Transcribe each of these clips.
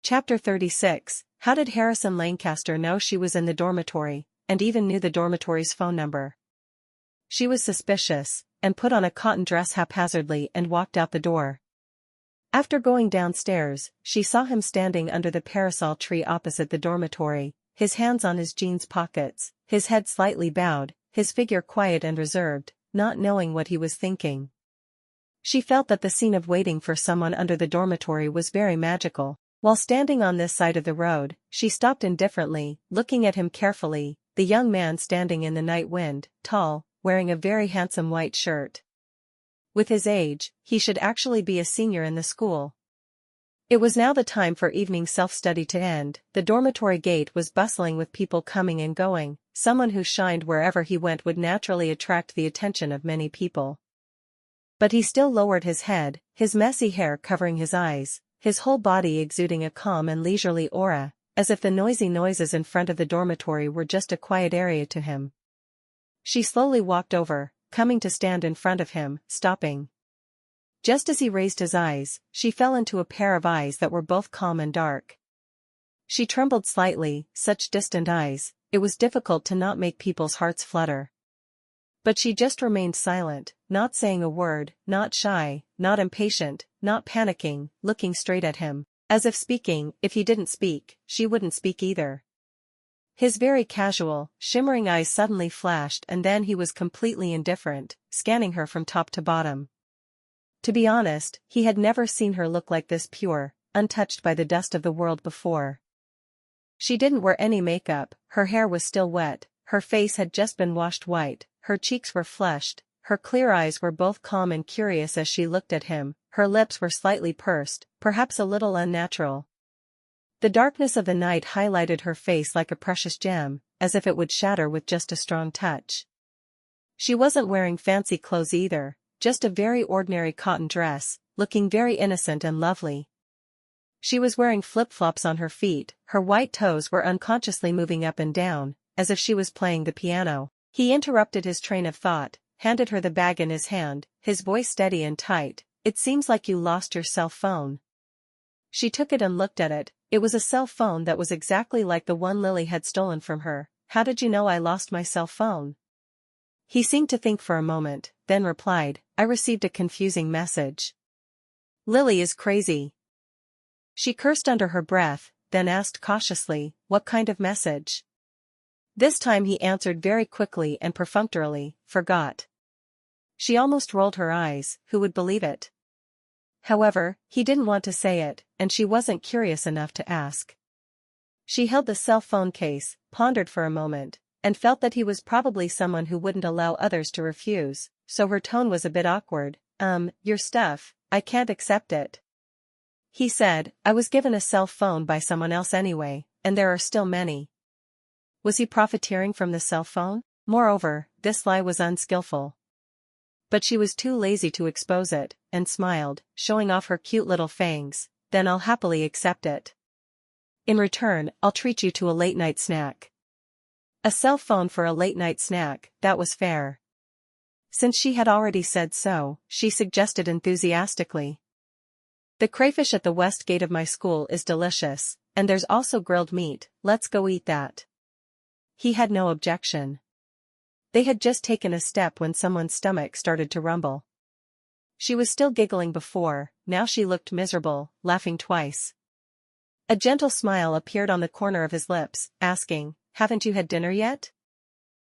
Chapter 36. How did Harrison Lancaster know she was in the dormitory, and even knew the dormitory's phone number? She was suspicious, and put on a cotton dress haphazardly and walked out the door. After going downstairs, she saw him standing under the parasol tree opposite the dormitory, his hands on his jeans pockets, his head slightly bowed, his figure quiet and reserved, not knowing what he was thinking. She felt that the scene of waiting for someone under the dormitory was very magical. While standing on this side of the road, she stopped indifferently, looking at him carefully, the young man standing in the night wind, tall, wearing a very handsome white shirt. With his age, he should actually be a senior in the school. It was now the time for evening self-study to end. The dormitory gate was bustling with people coming and going. Someone who shined wherever he went would naturally attract the attention of many people. But he still lowered his head, his messy hair covering his eyes, his whole body exuding a calm and leisurely aura, as if the noisy noises in front of the dormitory were just a quiet area to him. She slowly walked over, coming to stand in front of him, stopping. Just as he raised his eyes, she fell into a pair of eyes that were both calm and dark. She trembled slightly, such distant eyes, it was difficult to not make people's hearts flutter. But she just remained silent, not saying a word, not shy, not impatient, not panicking, looking straight at him, as if speaking, if he didn't speak, she wouldn't speak either. His very casual, shimmering eyes suddenly flashed and then he was completely indifferent, scanning her from top to bottom. To be honest, he had never seen her look like this pure, untouched by the dust of the world before. She didn't wear any makeup, her hair was still wet, her face had just been washed white, her cheeks were flushed, her clear eyes were both calm and curious as she looked at him, her lips were slightly pursed, perhaps a little unnatural. The darkness of the night highlighted her face like a precious gem, as if it would shatter with just a strong touch. She wasn't wearing fancy clothes either, just a very ordinary cotton dress, looking very innocent and lovely. She was wearing flip-flops on her feet, her white toes were unconsciously moving up and down, as if she was playing the piano. He interrupted his train of thought, handed her the bag in his hand, his voice steady and tight. "It seems like you lost your cell phone." She took it and looked at it. It was a cell phone that was exactly like the one Lily had stolen from her. "How did you know I lost my cell phone?" He seemed to think for a moment, then replied, "I received a confusing message." "Lily is crazy." She cursed under her breath, then asked cautiously, "What kind of message?" This time he answered very quickly and perfunctorily, "Forgot." She almost rolled her eyes, who would believe it? However, he didn't want to say it, and she wasn't curious enough to ask. She held the cell phone case, pondered for a moment, and felt that he was probably someone who wouldn't allow others to refuse, so her tone was a bit awkward. Your stuff, I can't accept it." He said, "I was given a cell phone by someone else anyway, and there are still many." Was he profiteering from the cell phone? Moreover, this lie was unskillful. But she was too lazy to expose it, and smiled, showing off her cute little fangs. "Then I'll happily accept it. In return, I'll treat you to a late-night snack." A cell phone for a late-night snack, that was fair. Since she had already said so, she suggested enthusiastically. "The crayfish at the west gate of my school is delicious, and there's also grilled meat, let's go eat that." He had no objection. They had just taken a step when someone's stomach started to rumble. She was still giggling before, now she looked miserable, laughing twice. A gentle smile appeared on the corner of his lips, asking, "Haven't you had dinner yet?"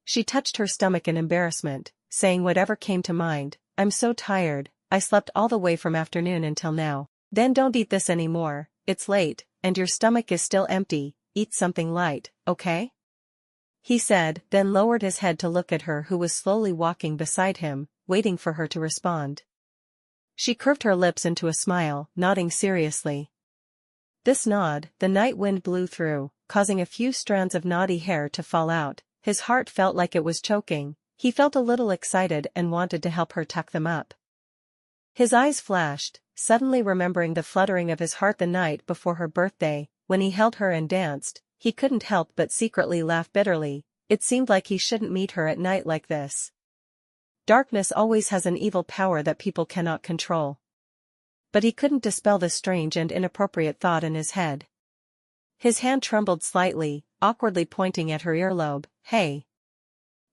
She touched her stomach in embarrassment, saying whatever came to mind, "I'm so tired, I slept all the way from afternoon until now." "Then don't eat this anymore, it's late, and your stomach is still empty, eat something light, okay?" He said, then lowered his head to look at her who was slowly walking beside him, waiting for her to respond. She curved her lips into a smile, nodding seriously. This nod, the night wind blew through, causing a few strands of naughty hair to fall out. His heart felt like it was choking, he felt a little excited and wanted to help her tuck them up. His eyes flashed, suddenly remembering the fluttering of his heart the night before her birthday, when he held her and danced. He couldn't help but secretly laugh bitterly. It seemed like he shouldn't meet her at night like this. Darkness always has an evil power that people cannot control. But he couldn't dispel the strange and inappropriate thought in his head. His hand trembled slightly, awkwardly pointing at her earlobe. Hey.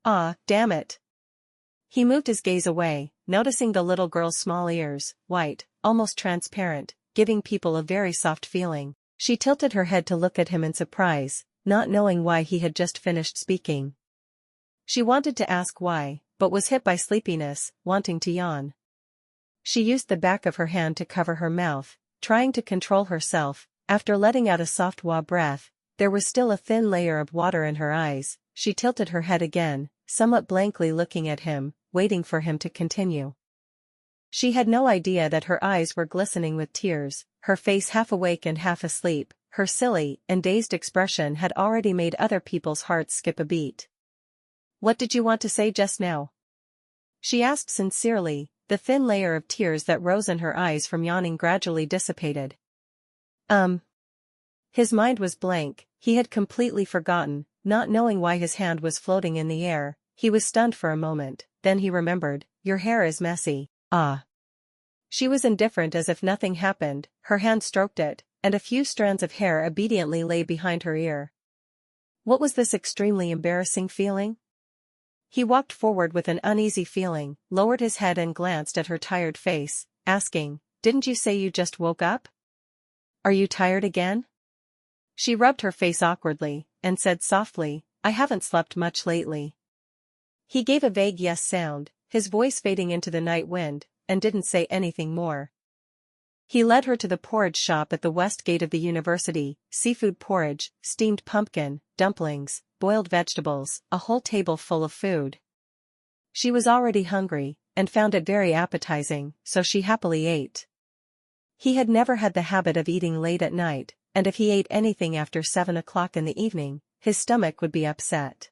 Ah, damn it. He moved his gaze away, noticing the little girl's small ears, white, almost transparent, giving people a very soft feeling. She tilted her head to look at him in surprise, not knowing why he had just finished speaking. She wanted to ask why, but was hit by sleepiness, wanting to yawn. She used the back of her hand to cover her mouth, trying to control herself. After letting out a soft wah breath, there was still a thin layer of water in her eyes. She tilted her head again, somewhat blankly looking at him, waiting for him to continue. She had no idea that her eyes were glistening with tears, her face half awake and half asleep. Her silly and dazed expression had already made other people's hearts skip a beat. "What did you want to say just now?" she asked sincerely, the thin layer of tears that rose in her eyes from yawning gradually dissipated. His mind was blank, he had completely forgotten, not knowing why his hand was floating in the air. He was stunned for a moment, then he remembered, "Your hair is messy." Ah. She was indifferent as if nothing happened, her hand stroked it, and a few strands of hair obediently lay behind her ear. What was this extremely embarrassing feeling? He walked forward with an uneasy feeling, lowered his head and glanced at her tired face, asking, "Didn't you say you just woke up? Are you tired again?" She rubbed her face awkwardly, and said softly, "I haven't slept much lately." He gave a vague yes sound, his voice fading into the night wind, and didn't say anything more. He led her to the porridge shop at the west gate of the university, seafood porridge, steamed pumpkin, dumplings, boiled vegetables, a whole table full of food. She was already hungry, and found it very appetizing, so she happily ate. He had never had the habit of eating late at night, and if he ate anything after 7 o'clock in the evening, his stomach would be upset.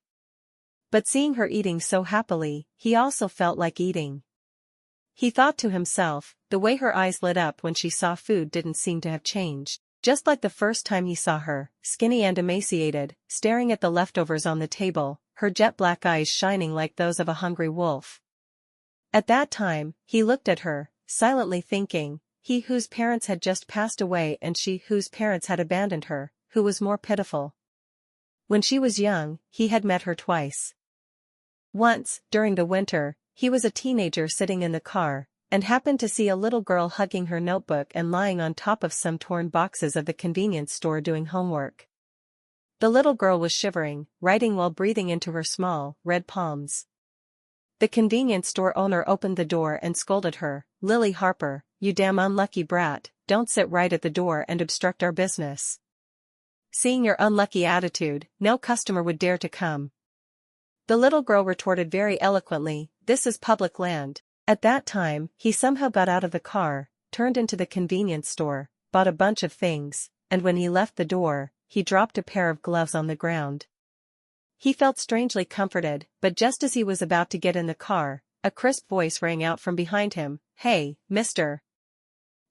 But seeing her eating so happily, he also felt like eating. He thought to himself, the way her eyes lit up when she saw food didn't seem to have changed, just like the first time he saw her, skinny and emaciated, staring at the leftovers on the table, her jet-black eyes shining like those of a hungry wolf. At that time, he looked at her, silently thinking, he whose parents had just passed away and she whose parents had abandoned her, who was more pitiful? When she was young, he had met her twice. Once, during the winter, he was a teenager sitting in the car, and happened to see a little girl hugging her notebook and lying on top of some torn boxes of the convenience store doing homework. The little girl was shivering, writing while breathing into her small, red palms. The convenience store owner opened the door and scolded her, "Lily Harper, you damn unlucky brat, don't sit right at the door and obstruct our business. Seeing your unlucky attitude, no customer would dare to come." The little girl retorted very eloquently, "This is public land." At that time, he somehow got out of the car, turned into the convenience store, bought a bunch of things, and when he left the door, he dropped a pair of gloves on the ground. He felt strangely comforted, but just as he was about to get in the car, a crisp voice rang out from behind him, "Hey, mister."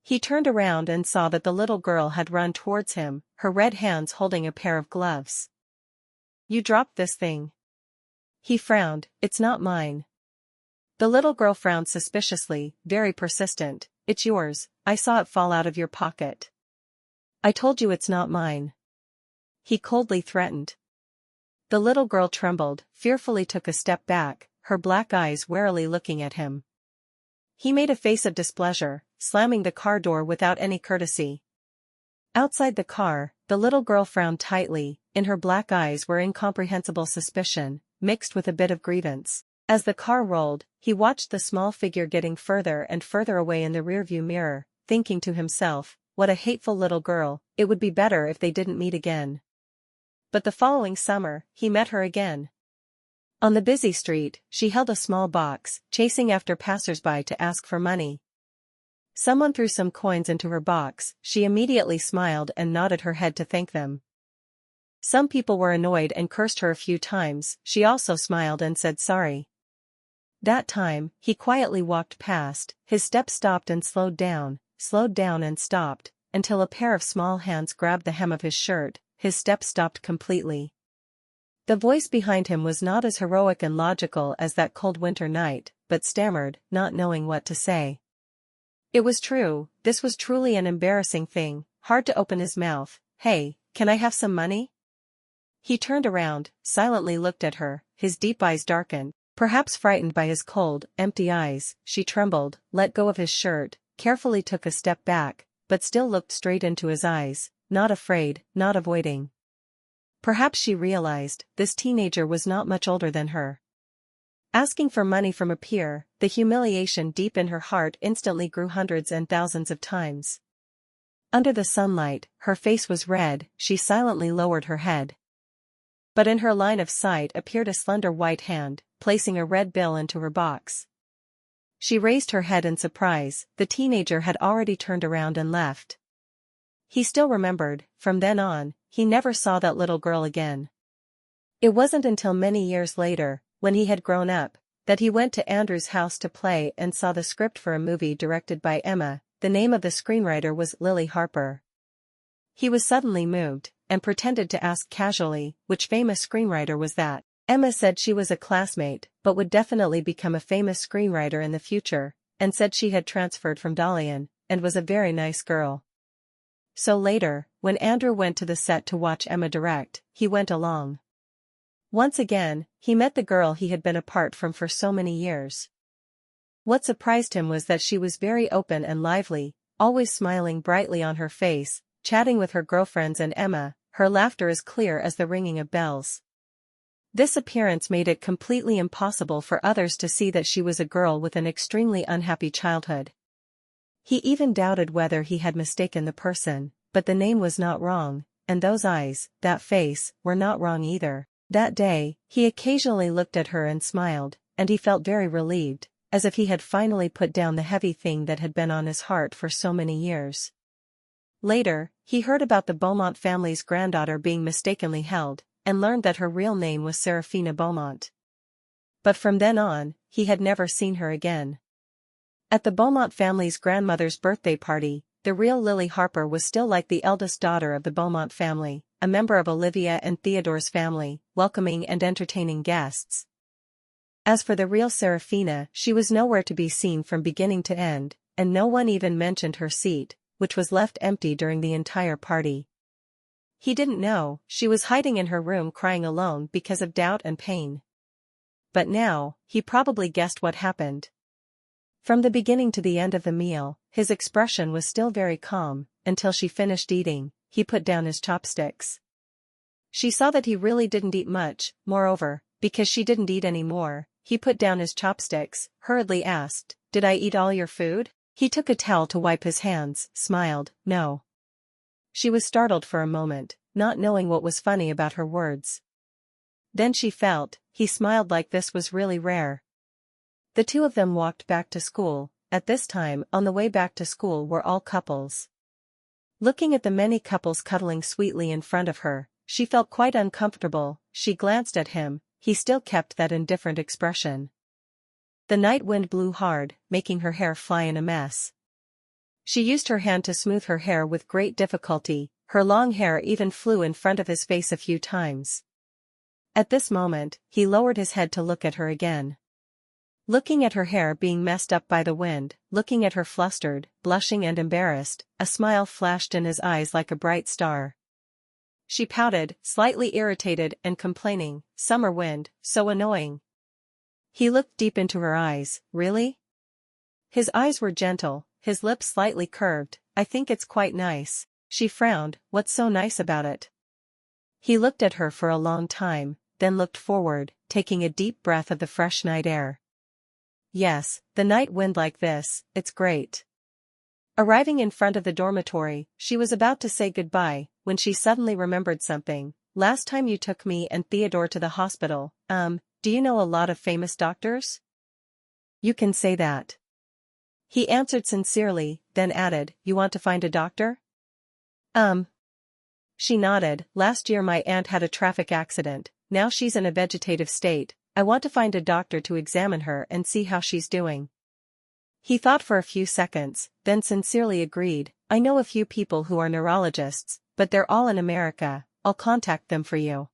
He turned around and saw that the little girl had run towards him, her red hands holding a pair of gloves. "You dropped this thing." He frowned, "It's not mine." The little girl frowned suspiciously, very persistent, "It's yours, I saw it fall out of your pocket." "I told you it's not mine," he coldly threatened. The little girl trembled, fearfully took a step back, her black eyes warily looking at him. He made a face of displeasure, slamming the car door without any courtesy. Outside the car, the little girl frowned tightly, in her black eyes were incomprehensible suspicion, mixed with a bit of grievance. As the car rolled, he watched the small figure getting further and further away in the rearview mirror, thinking to himself, what a hateful little girl, it would be better if they didn't meet again. But the following summer, he met her again. On the busy street, she held a small box, chasing after passers-by to ask for money. Someone threw some coins into her box, she immediately smiled and nodded her head to thank them. Some people were annoyed and cursed her a few times, she also smiled and said sorry. That time, he quietly walked past, his steps stopped and slowed down and stopped, until a pair of small hands grabbed the hem of his shirt, his steps stopped completely. The voice behind him was not as heroic and logical as that cold winter night, but stammered, not knowing what to say. It was true, this was truly an embarrassing thing, hard to open his mouth. "Hey, can I have some money? He turned around, silently looked at her, his deep eyes darkened. Perhaps frightened by his cold, empty eyes, she trembled, let go of his shirt, carefully took a step back, but still looked straight into his eyes, not afraid, not avoiding. Perhaps she realized, this teenager was not much older than her. Asking for money from a peer, the humiliation deep in her heart instantly grew hundreds and thousands of times. Under the sunlight, her face was red, she silently lowered her head. But in her line of sight appeared a slender white hand, placing a red bill into her box. She raised her head in surprise, the teenager had already turned around and left. He still remembered, from then on, he never saw that little girl again. It wasn't until many years later, when he had grown up, that he went to Andrew's house to play and saw the script for a movie directed by Emma. The name of the screenwriter was Lily Harper. He was suddenly moved, and pretended to ask casually, which famous screenwriter was that? Emma said she was a classmate, but would definitely become a famous screenwriter in the future, and said she had transferred from Dalian, and was a very nice girl. So later, when Andrew went to the set to watch Emma direct, he went along. Once again, he met the girl he had been apart from for so many years. What surprised him was that she was very open and lively, always smiling brightly on her face, chatting with her girlfriends and Emma, her laughter as clear as the ringing of bells. This appearance made it completely impossible for others to see that she was a girl with an extremely unhappy childhood. He even doubted whether he had mistaken the person, but the name was not wrong, and those eyes, that face, were not wrong either. That day, he occasionally looked at her and smiled, and he felt very relieved, as if he had finally put down the heavy thing that had been on his heart for so many years. Later, he heard about the Beaumont family's granddaughter being mistakenly held, and learned that her real name was Serafina Beaumont. But from then on, he had never seen her again. At the Beaumont family's grandmother's birthday party, the real Lily Harper was still like the eldest daughter of the Beaumont family, a member of Olivia and Theodore's family, welcoming and entertaining guests. As for the real Serafina, she was nowhere to be seen from beginning to end, and no one even mentioned her seat, which was left empty during the entire party. He didn't know, she was hiding in her room crying alone because of doubt and pain. But now, he probably guessed what happened. From the beginning to the end of the meal, his expression was still very calm, until she finished eating. He put down his chopsticks. She saw that he really didn't eat much, moreover, because she didn't eat any more, he put down his chopsticks, hurriedly asked, "Did I eat all your food?" He took a towel to wipe his hands, smiled, "No." She was startled for a moment, not knowing what was funny about her words. Then she felt, he smiled like this was really rare. The two of them walked back to school. At this time, on the way back to school were all couples. Looking at the many couples cuddling sweetly in front of her, she felt quite uncomfortable. She glanced at him, he still kept that indifferent expression. The night wind blew hard, making her hair fly in a mess. She used her hand to smooth her hair with great difficulty, her long hair even flew in front of his face a few times. At this moment, he lowered his head to look at her again. Looking at her hair being messed up by the wind, looking at her flustered, blushing and embarrassed, a smile flashed in his eyes like a bright star. She pouted, slightly irritated and complaining, "Summer wind, so annoying." He looked deep into her eyes. "Really?" His eyes were gentle, his lips slightly curved. "I think it's quite nice." She frowned. "What's so nice about it?" He looked at her for a long time, then looked forward, taking a deep breath of the fresh night air. "Yes, the night wind like this, it's great." Arriving in front of the dormitory, she was about to say goodbye, when she suddenly remembered something. "Last time you took me and Theodore to the hospital, do you know a lot of famous doctors?" "You can say that." He answered sincerely, then added, "You want to find a doctor?" She nodded. "Last year my aunt had a traffic accident, now she's in a vegetative state. I want to find a doctor to examine her and see how she's doing." He thought for a few seconds, then sincerely agreed, "I know a few people who are neurologists, but they're all in America. I'll contact them for you."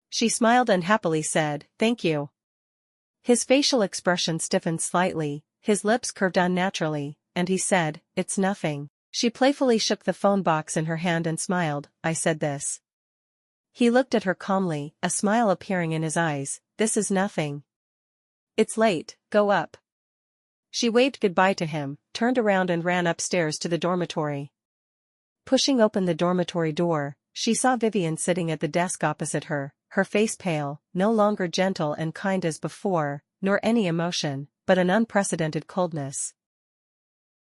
She smiled and happily said, "Thank you." His facial expression stiffened slightly, his lips curved unnaturally, and he said, "It's nothing." She playfully shook the phone box in her hand and smiled. "I said this." He looked at her calmly, a smile appearing in his eyes. "This is nothing. It's late, go up." She waved goodbye to him, turned around and ran upstairs to the dormitory. Pushing open the dormitory door, she saw Vivian sitting at the desk opposite her, her face pale, no longer gentle and kind as before, nor any emotion, but an unprecedented coldness.